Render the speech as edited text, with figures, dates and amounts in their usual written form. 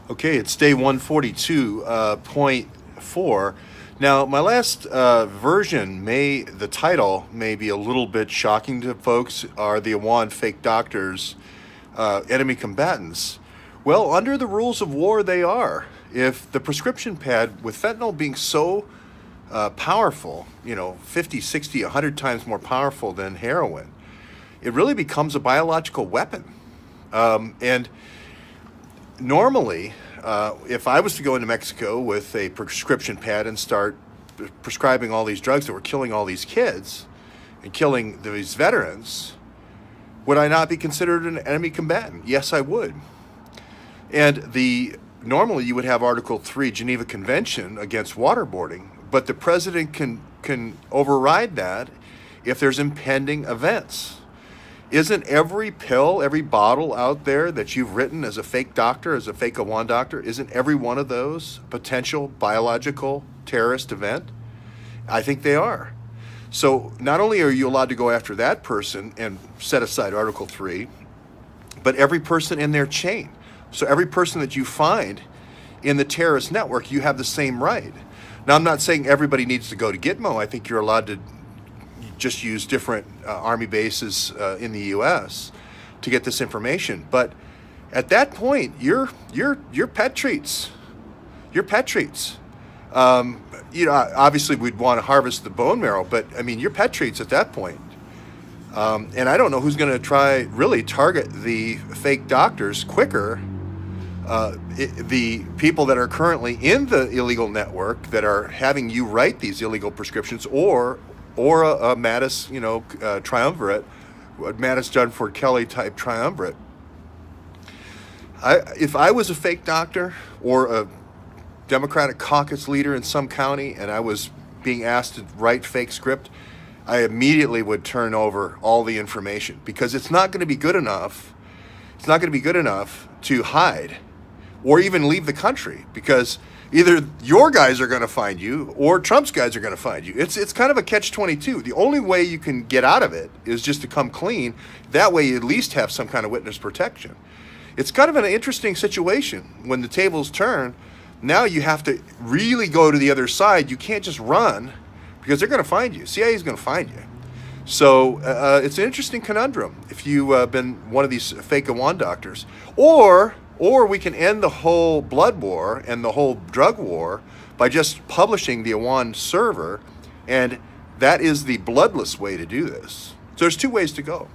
Okay, it's day 142.4. Now, my last version the title may be a little bit shocking to folks. Are the Awan fake doctors enemy combatants? Well, under the rules of war, they are. If the prescription pad, with fentanyl being so powerful, 50, 60, 100 times more powerful than heroin, it really becomes a biological weapon. And normally, if I was to go into Mexico with a prescription pad and start prescribing all these drugs that were killing all these kids and killing these veterans, would I not be considered an enemy combatant? Yes, I would. And normally you would have Article 3 Geneva Convention against waterboarding, but the president can override that if there's impending events. Isn't every pill, every bottle out there that you've written as a fake doctor, as a fake Awan doctor, isn't every one of those potential biological terrorist event? I think they are. So not only are you allowed to go after that person and set aside Article 3, but every person in their chain. So every person that you find in the terrorist network, you have the same right. Now, I'm not saying everybody needs to go to Gitmo. I think you're allowed to just use different Army bases in the U.S. to get this information. But at that point, you're pet treats. You're pet treats. Obviously we'd want to harvest the bone marrow, but I mean, you're pet treats at that point. And I don't know who's going to really target the fake doctors quicker. The people that are currently in the illegal network that are having you write these illegal prescriptions, or a Mattis, triumvirate, Mattis, Dunford, Kelly type triumvirate. If I was a fake doctor or a Democratic caucus leader in some county and I was being asked to write fake script, I immediately would turn over all the information, because it's not going to be good enough. It's not going to be good enough to hide or even leave the country, because either your guys are going to find you or Trump's guys are going to find you. It's kind of a catch-22. The only way you can get out of it is just to come clean. That way you at least have some kind of witness protection. It's kind of an interesting situation when the tables turn. Now you have to really go to the other side. You can't just run, because they're going to find you. CIA is going to find you. So it's an interesting conundrum if you've been one of these fake Awan doctors. Or we can end the whole blood war and the whole drug war by just publishing the Awan server, and that is the bloodless way to do this. So there's two ways to go.